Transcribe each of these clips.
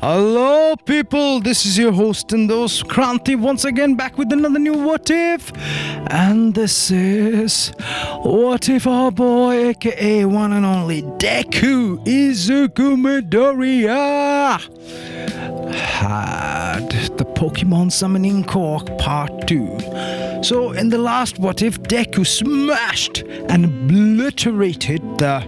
Hello, people. This is your host and host Kranti once again back with another new What If. And this is What If our boy, aka one and only DEKU Izuku Midoriya, had the Pokemon Summoning Quirk Part 2. So, in the last What If, DEKU smashed and obliterated the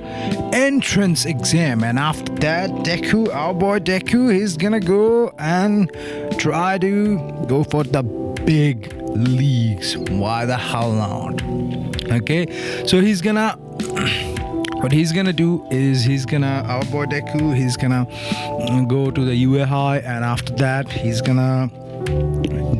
entrance exam, and after that, DEKU, our boy DEKU, is gonna go and try to go for the big leagues. Why the hell not? Okay, so he's gonna. What he's gonna do is our boy DEKU, he's gonna go to the UA High, and after that he's gonna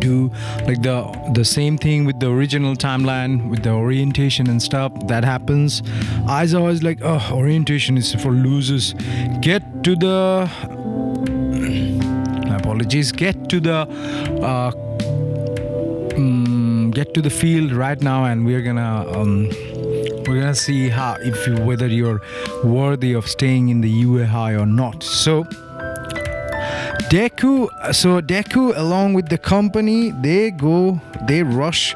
do like the same thing with the original timeline with the orientation and stuff that happens. Aizawa is like, oh, orientation is for losers. Get to the field right now, and we're gonna see whether you're worthy of staying in the UA High or not. So DEKU along with the company, they rush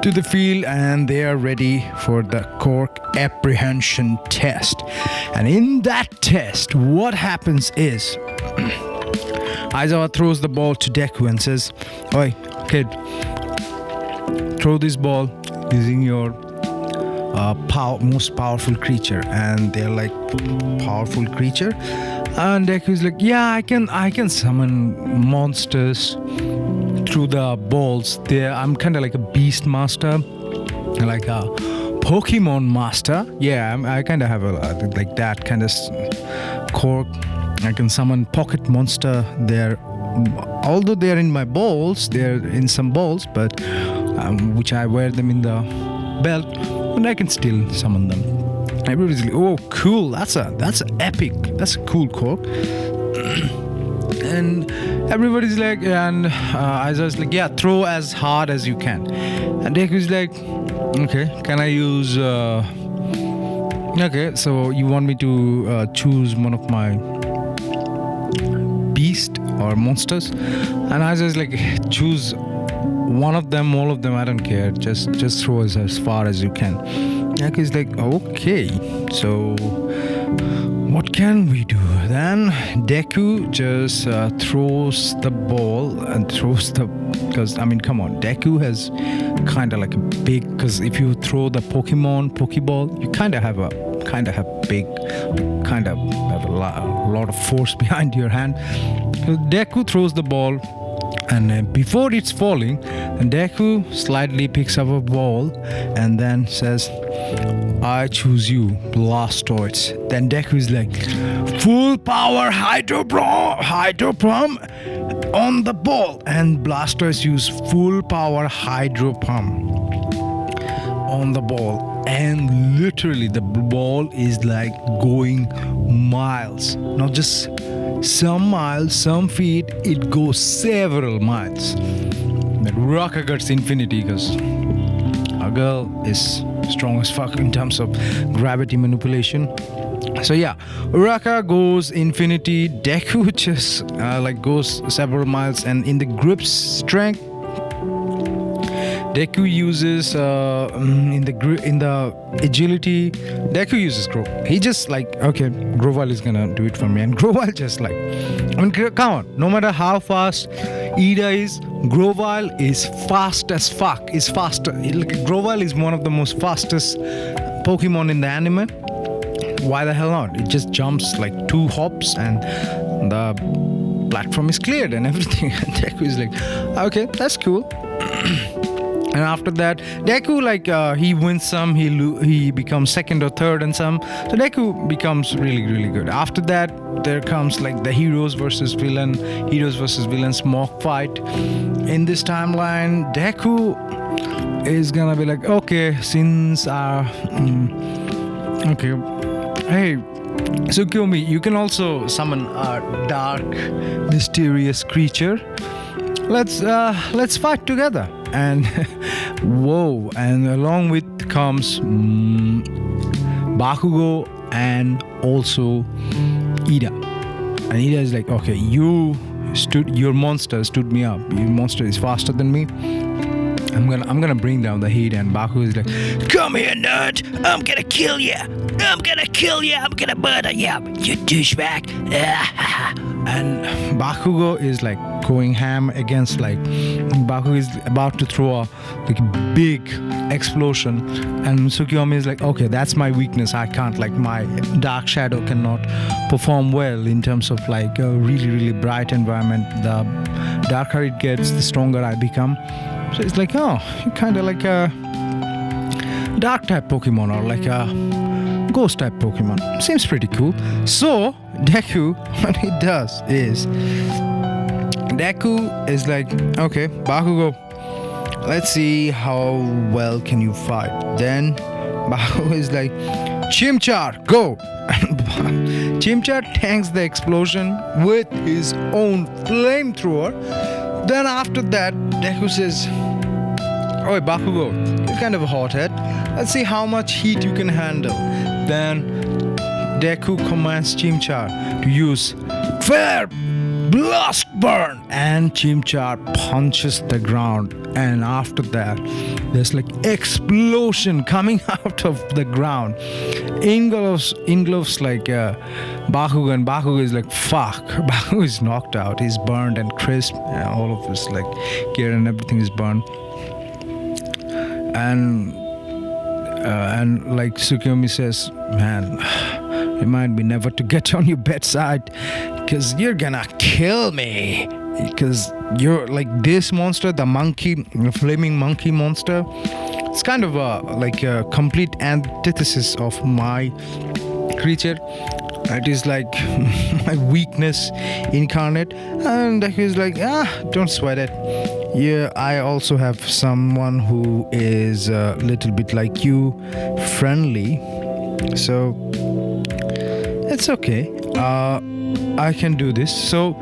to the field and they are ready for the Quirk apprehension test. And in that test, what happens is Aizawa throws the ball to DEKU and says, "Oi, kid, throw this ball using your most powerful creature." And they're like, powerful creature? And DEKU is like, yeah, I can summon monsters through the balls. I'm kind of like a beast master, like a Pokemon master. Yeah, I kind of have like that kind of Quirk. I can summon pocket monster there. Although they're in my balls, they're in some balls, but which I wear them in the belt, and I can still summon them. Everybody's like, oh, cool, that's epic, that's a cool Quirk. And everybody's like, and Aizawa's like, yeah, throw as hard as you can. And DEKU's like, okay, can I use okay, so you want me to choose one of my beast or monsters? And Aizawa's like, choose one of them, all of them, I don't care, just throw as far as you can. DEKU's like, okay, so what can we do? Then DEKU just throws the ball and because I mean, come on, DEKU has kind of like a big, because if you throw the Pokeball, you kind of have a lot of force behind your hand. So DEKU throws the ball, and before it's falling, DEKU slightly picks up a ball and then says, I choose you, Blastoise. Then DEKU is like, full power Hydro Pump on the ball. And Blastoise use full power Hydro Pump on the ball. And literally the ball is like going miles. Not just some miles, some feet, it goes several miles. But Uraka gets infinity because our girl is strong as fuck in terms of gravity manipulation. So yeah, Uraka goes infinity. DEKU just goes several miles, and in the grip strength, DEKU uses in the agility, DEKU uses Grow. He just like, okay, Grovyle is gonna do it for me, and Grovyle just like, I mean, come on, no matter how fast Ida is, Grovyle is fast as fuck. Is faster. Grovyle is one of the most fastest Pokemon in the anime. Why the hell not? It just jumps like 2 hops and the platform is cleared and everything. And DEKU is like, okay, that's cool. And after that, DEKU he wins some, he becomes second or third in some. So DEKU becomes really, really good. After that, there comes like the heroes versus villains mock fight. In this timeline, DEKU is gonna be like, okay, since okay, hey, Tsukiyomi, you can also summon a dark, mysterious creature. Let's fight together. And whoa, and along with comes Bakugo and also Ida. And Ida is like, okay, your monster stood me up. Your monster is faster than me. I'm gonna bring down the heat. And Baku is like, come here, nerd. I'm gonna kill you. I'm gonna murder you, you douchebag. And Bakugo is like going ham against, like, Baku is about to throw a big explosion, and Tsukiyomi is like, okay, that's my weakness. I can't, like, my dark shadow cannot perform well in terms of like a really, really bright environment. The darker it gets, the stronger I become. So it's like, oh, you're kind of like a dark type Pokemon, or like a ghost type Pokemon. Seems pretty cool. So Deku, what he does is, Deku is like, okay, Bakugo, let's see how well can you fight. Then Bakugo is like, Chimchar, go. Chimchar tanks the explosion with his own flamethrower. Then after that, Deku says, oi Bakugo, you're kind of a hothead. Let's see how much heat you can handle. Then Deku commands Chimchar to use Fair Blast Burn, and Chimchar punches the ground. And after that, there's like explosion coming out of the ground. Engulfs like Bakugo, and Bakugo is like, fuck. Bakugo is knocked out. He's burned and crisp. And all of his like gear and everything is burned. And like Tsukiyomi says, man, remind me never to get on your bedside, because you're gonna kill me. Because you're like this monster, the flaming monkey monster. It's kind of like a complete antithesis of my creature. It is like my weakness incarnate. And he's like, don't sweat it. Yeah, I also have someone who is a little bit like you, friendly. So it's okay. I can do this. So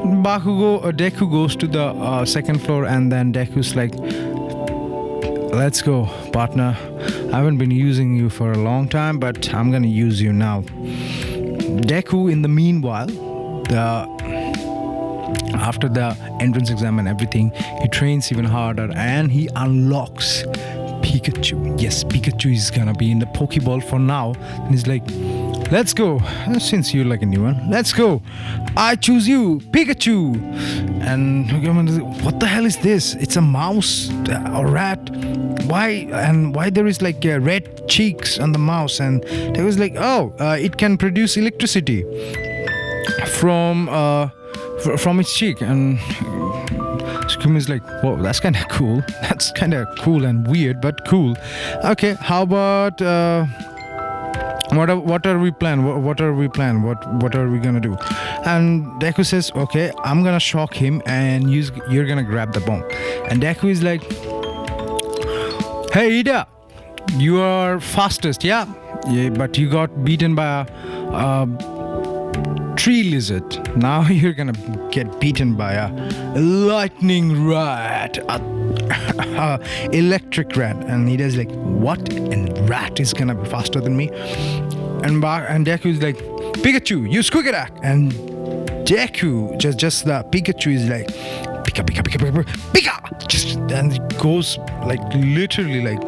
Deku goes to the second floor, and then Deku's like, let's go, partner. I haven't been using you for a long time, but I'm gonna use you now. Deku, in the meanwhile, after the entrance exam and everything, he trains even harder, and he unlocks Pikachu. Yes, Pikachu is gonna be in the Pokeball for now. And he's like, let's go. Since you're like a new one, let's go. I choose you, Pikachu. And what the hell is this? It's a mouse, a rat. Why there is like red cheeks on the mouse? And they was like, it can produce electricity from its cheek. And Sukumi is like, whoa, that's kind of cool. That's kind of cool and weird, but cool. Okay, how about what are we plan? What are we gonna do? And Deku says, okay, I'm gonna shock him, and you're gonna grab the bomb. And Deku is like, hey Ida, you are fastest, yeah, but you got beaten by a tree lizard. Now you're gonna get beaten by a lightning rat, a electric rat. And he does like, what? And rat is gonna be faster than me? And Deku is like, Pikachu, use quick attack. And Deku, just the Pikachu is like, Pika, just, and it goes like literally like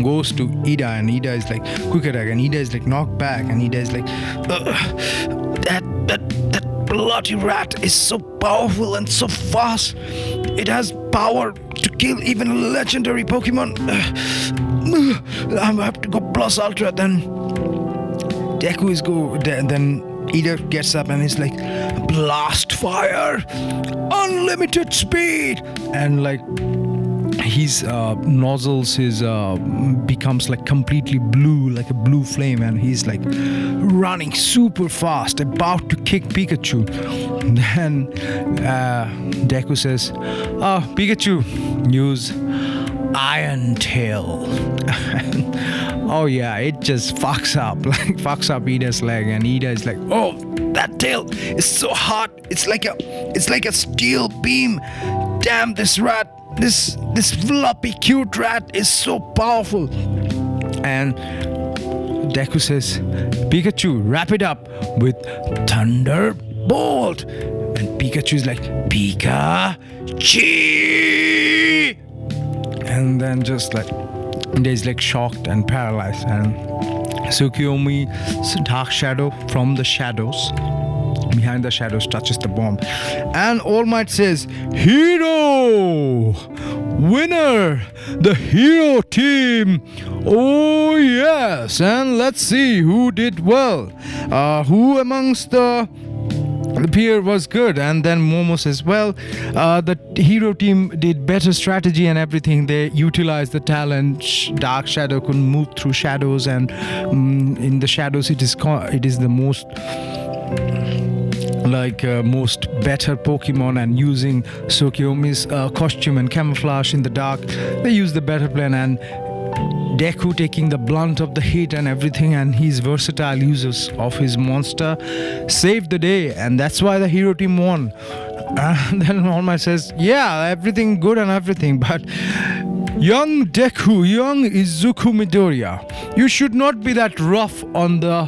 goes to Ida, and Ida is like quick attack, and Ida is like knocked back, and Ida is like, that bloody rat is so powerful and so fast. It has power to kill even legendary Pokemon. I have to go plus ultra. Then Deku is then Ida gets up and is like, blast fire, unlimited speed, and like his nozzles becomes like completely blue, like a blue flame, and he's like running super fast, about to kick Pikachu. Then Deku says, Pikachu, use Iron Tail. Oh yeah, it just fucks up Ida's leg, and Ida is like, oh, that tail is so hot, it's like a steel beam. Damn, this floppy cute rat is so powerful. And Deku says, Pikachu, wrap it up with Thunder Bolt. And Pikachu's like, Pikachu. And then just like, he's like shocked and paralyzed. And Tsukuyomi's dark shadow from the shadows, behind the shadows, touches the bomb. And All Might says, Hero! Winner! The hero team! Oh yes! And let's see who did well. Who amongst the peer was good. And then Momo says, well, the hero team did better strategy and everything. They utilized the talent. Dark Shadow couldn't move through shadows, and in the shadows it is the most most better Pokemon, and using Tsukuyomi's costume and camouflage in the dark, they use the better plan. And Deku taking the blunt of the hit and everything, and his versatile uses of his monster saved the day, and that's why the hero team won. And then All Might says, yeah, everything good and everything, but young Deku, young Izuku Midoriya, you should not be that rough on the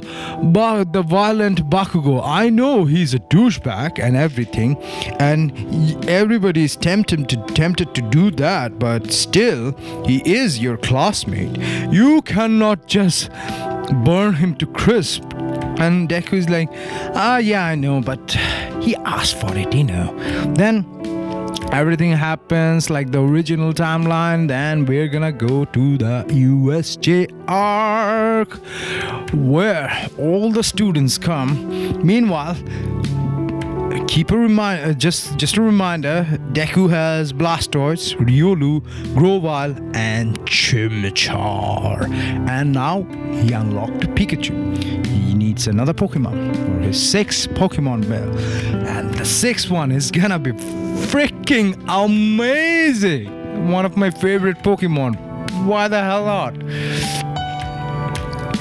violent Bakugo. I know he's a douchebag and everything, and everybody is tempted to do that, but still, he is your classmate. You cannot just burn him to crisp. And Deku is like, yeah, I know, but he asked for it, Then everything happens like the original timeline. Then we're gonna go to the USJ arc, where all the students come. Meanwhile, keep a reminder, just a reminder, Deku has Blastoise, Riolu, Grovyle, and Chimchar. And now he unlocked Pikachu. He needs another Pokemon for his 6th Pokemon bell. And the 6th one is gonna be freaking amazing. One of my favorite Pokemon. Why the hell not?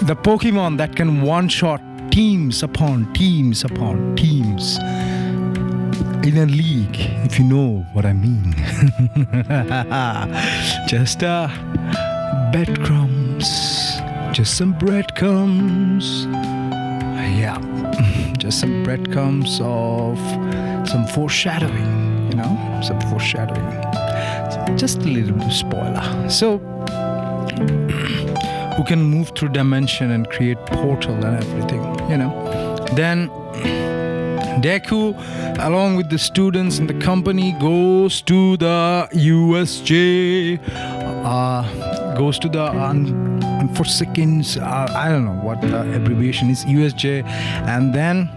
The Pokemon that can one-shot teams upon teams upon teams in a league, if you know what I mean. Just breadcrumbs. Just some breadcrumbs. Yeah, just some breadcrumbs of some foreshadowing. Some foreshadowing. Just a little bit of spoiler. So, who can move through dimension and create portal and everything, Then Deku, along with the students in the company, goes to the USJ. Goes to the Unforsaken. I don't know what the abbreviation is. USJ, and then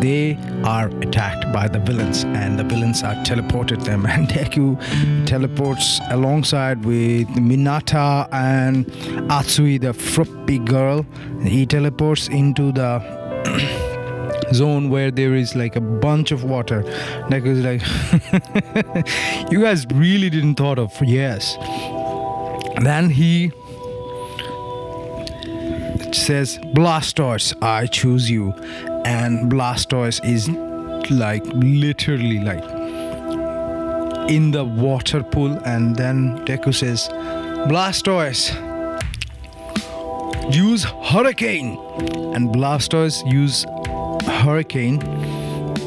they are attacked by the villains, and the villains are teleported them, and Deku teleports alongside with Minata and Atsui, the frumpy girl. He teleports into the zone where there is like a bunch of water. Deku's like, you guys really didn't thought of, yes. Then he says, Blastoise, I choose you. And Blastoise is like literally like in the water pool. And then Deku says, Blastoise, use Hurricane. And Blastoise use Hurricane,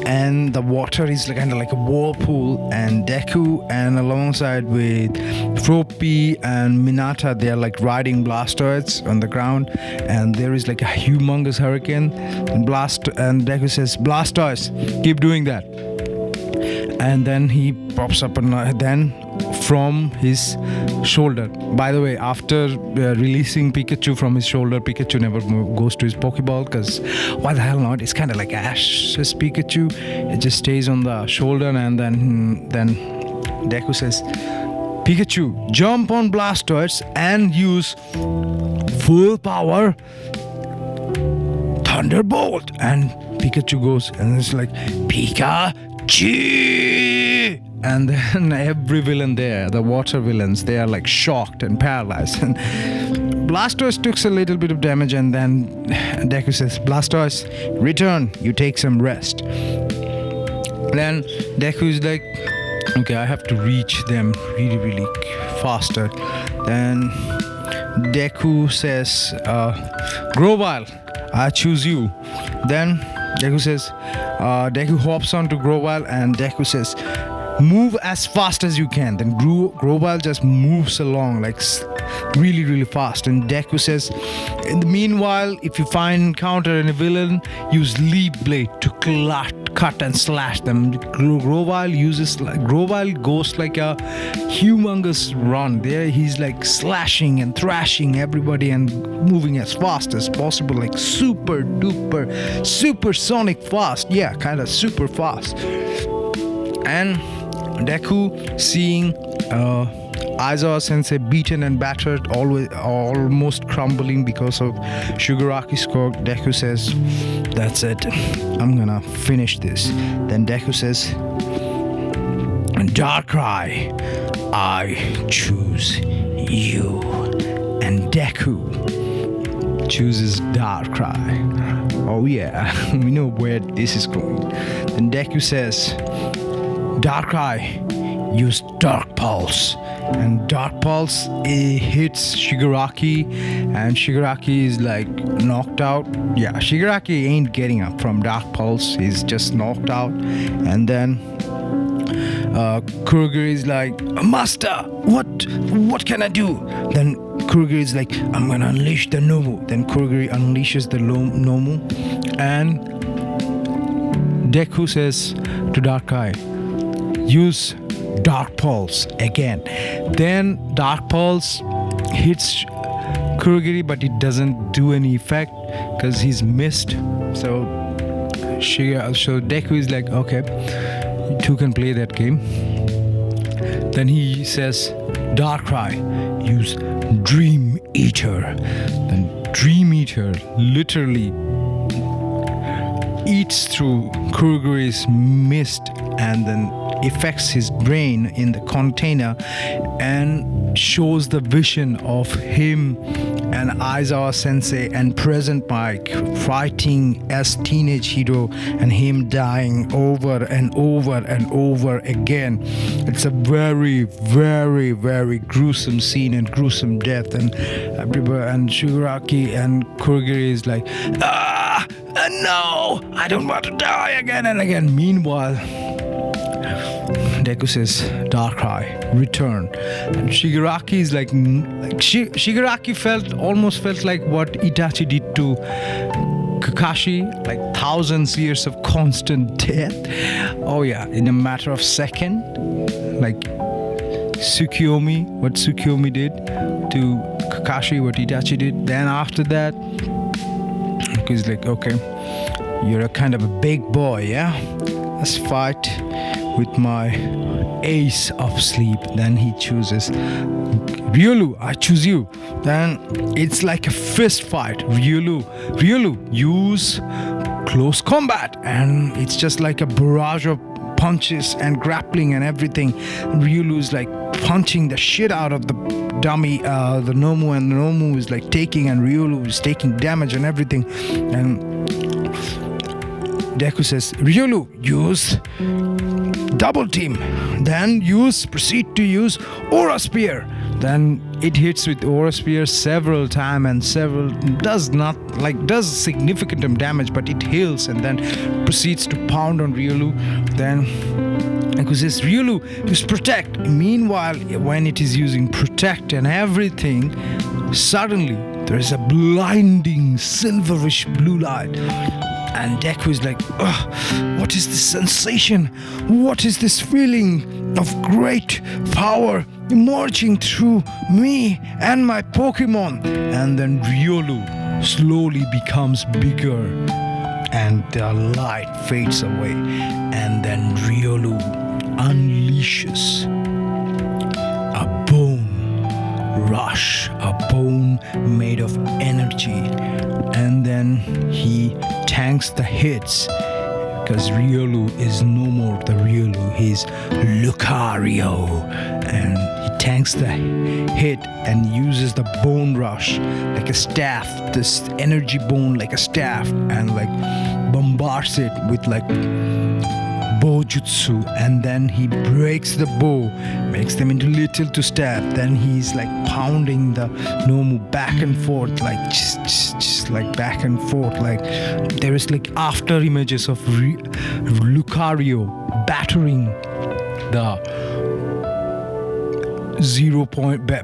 and the water is kind of like a whirlpool, and Deku and alongside with Froppy and Minata, they are like riding Blastoids on the ground, and there is like a humongous hurricane, and Deku says, Blastoise, keep doing that. And then he pops up then from his shoulder. By the way, after releasing Pikachu from his shoulder, Pikachu never goes to his Pokeball, because why the hell not? It's kind of like Ash's Pikachu. It just stays on the shoulder, and then Deku says, Pikachu, jump on Blastoise and use full power Thunderbolt. And Pikachu goes, and it's like, Pikachu! And then every villain there, the water villains, they are like shocked and paralyzed. And Blastoise took a little bit of damage, and then Deku says, Blastoise, return, you take some rest. Then Deku is like, okay, I have to reach them really, really faster. Then Deku says, Grovyle, I choose you. Then Deku says, Deku hops onto Grovyle and Deku says, move as fast as you can. Then Grovyle just moves along like really, really fast. And Deku says, in the meanwhile, if you encounter any villain, use Leap Blade to cut and slash them. Grovyle goes like a humongous run. There he's like slashing and thrashing everybody and moving as fast as possible, like super duper, supersonic fast. Yeah, kind of super fast. And Deku, seeing Aizawa Sensei beaten and battered, almost crumbling because of Shigaraki's quirk, Deku says, that's it, I'm gonna finish this. Then Deku says, Darkrai, I choose you. And Deku chooses Darkrai. Oh yeah, we know where this is going. Then Deku says, Darkrai, use Dark Pulse. And Dark Pulse hits Shigaraki, and Shigaraki is like knocked out. Yeah, Shigaraki ain't getting up from Dark Pulse. He's just knocked out. And then Kurogiri is like, Master, what can I do? Then Kurogiri is like, I'm gonna unleash the Nomu. Then Kurogiri unleashes the Nomu, and Deku says to Darkrai, use Dark Pulse again. Then Dark Pulse hits Kurogiri, but it doesn't do any effect because he's missed. So Deku is like, okay, you two can play that game. Then he says, Darkrai, use Dream Eater. Then Dream Eater literally eats through Kurogiri's mist and then affects his brain in the container and shows the vision of him and Aizawa Sensei and Present Mike fighting as teenage hero and him dying over and over and over again. It's a very, very, very gruesome scene and gruesome death, and Shigaraki and Kurogiri is like, no, I don't want to die again and again. Meanwhile, Deku says, Darkrai, return. And Shigaraki is like Shigaraki almost felt like what Itachi did to Kakashi, like thousands years of constant death. Oh yeah, in a matter of second, like what Tsukiyomi did to Kakashi, what Itachi did. Then after that, he's like, okay, you're a kind of a big boy, yeah? Let's fight with my ace of sleep. Then he chooses Ryulu, I choose you. Then it's like a fist fight. Ryulu, use close combat. And it's just like a barrage of punches and grappling and everything. And Ryulu is like punching the shit out of the dummy, the Nomu, and the Nomu is like taking, and Ryulu is taking damage and everything. And Deku says, Ryulu, use double team. Then proceed to use Aura Spear. Then it hits with Aura Spear several times and does significant damage, but it heals and then proceeds to pound on Ryulu. Then Deku says, Ryulu, use Protect. Meanwhile, when it is using Protect and everything, suddenly there is a blinding silverish blue light. And Deku is like, what is this sensation? What is this feeling of great power emerging through me and my Pokemon? And then Ryulu slowly becomes bigger and the light fades away. And then Ryulu unleashes a bone rush, a bone made of energy. And then he tanks the hits because Ryulu is no more the Ryulu, he's Lucario, and he tanks the hit and uses the bone rush like a staff, this energy bone like a staff, and like bombards it with like bow jutsu, and then he breaks the bow, makes them into little to stab. Then he's like pounding the Nomu back and forth, like just like back and forth. Like there is like after images of Lucario battering the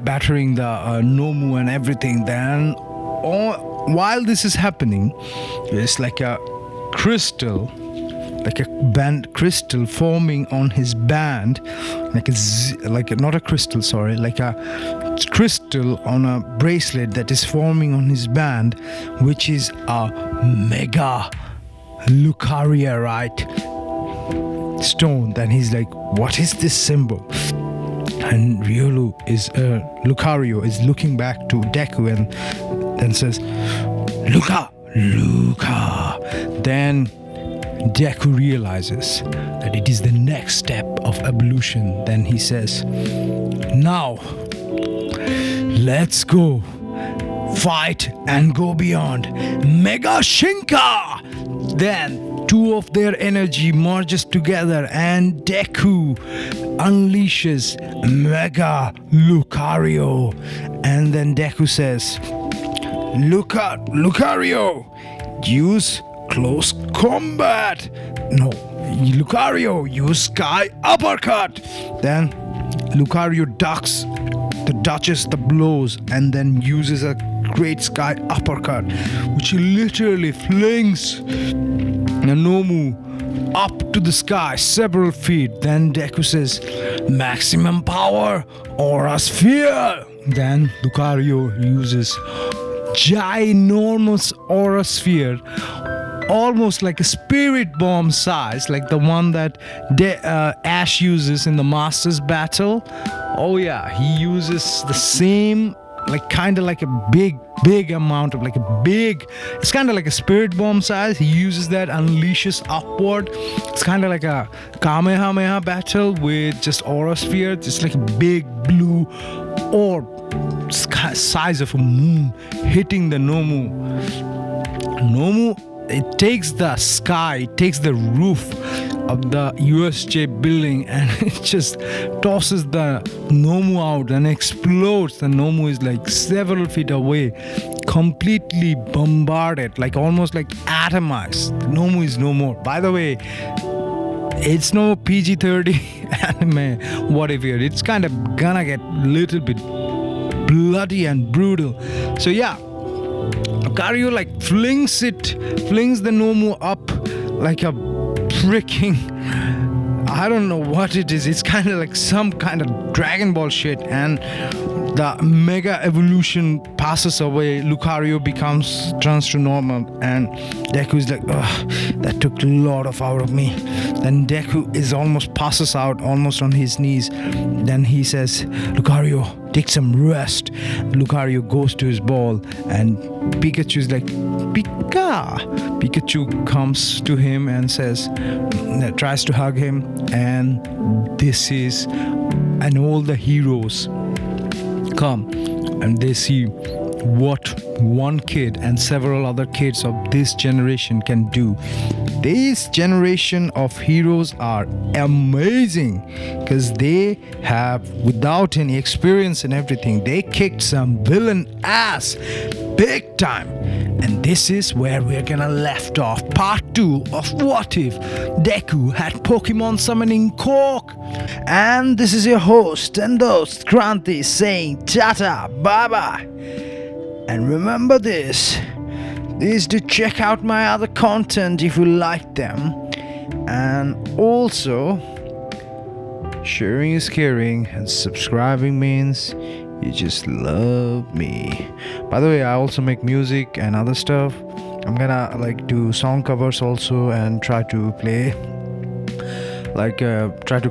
battering the Nomu and everything. Then while this is happening, there's like a crystal, like a band crystal forming on his band, like not a crystal, sorry, like a crystal on a bracelet that is forming on his band, which is a mega Lucarierite stone. Then he's like, what is this symbol? And Lucario is looking back to Deku and then says, Luca. Then Deku realizes that it is the next step of evolution. Then he says, now let's go fight and go beyond Mega Shinka. Then two of their energy merges together and Deku unleashes Mega Lucario. And then Deku says, Lucario, use close combat. No, Lucario, use sky uppercut. Then Lucario dodges the blows and then uses a great sky uppercut, which literally flings Nomu up to the sky several feet. Then Deku says, maximum power, aura sphere. Then Lucario uses ginormous aura sphere, almost like a spirit bomb size, like the one that Ash uses in the Masters battle. Oh yeah, he uses the same, like kind of like a big amount of like a big, it's kind of like a spirit bomb size. He uses that, unleashes upward. It's kind of like a Kamehameha battle with just aura sphere, just like a big blue orb size of a moon hitting the Nomu. It takes the sky, it takes the roof of the USJ building and it just tosses the Nomu out and explodes. The Nomu is like several feet away, completely bombarded, like almost like atomized. The Nomu is no more. By the way, it's no PG-30 anime, what if here. It's kind of gonna get a little bit bloody and brutal. So yeah, Lucario like flings the Nomu up like a freaking, I don't know what it is. It's kind of like some kind of Dragon Ball shit, and the mega evolution passes away. Lucario turns to normal, and Deku is like, ugh, that took a lot out of me. Then Deku passes out almost on his knees. Then he says, Lucario, take some rest. Lucario goes to his ball, and Pikachu is like, Pikachu comes to him and tries to hug him, and all the heroes come and they see what one kid and several other kids of this generation can do. This generation of heroes are amazing because they have, without any experience and everything, they kicked some villain ass big time. And this is where we're gonna left off part 2 of What If Deku had Pokemon summoning Quirk. And this is your host and host Kranti saying tata, bye bye. And remember this is to check out my other content if you like them. And also, sharing is caring and subscribing means you just love me. By the way, I also make music and other stuff. I'm gonna do song covers also and try to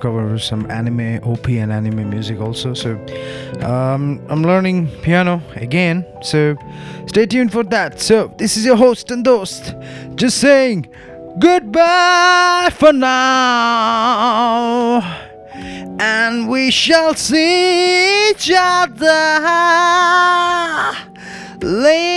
cover some anime OP and anime music also. So I'm learning piano again, so stay tuned for that. So this is your host and host just saying goodbye for now, and we shall see each other later.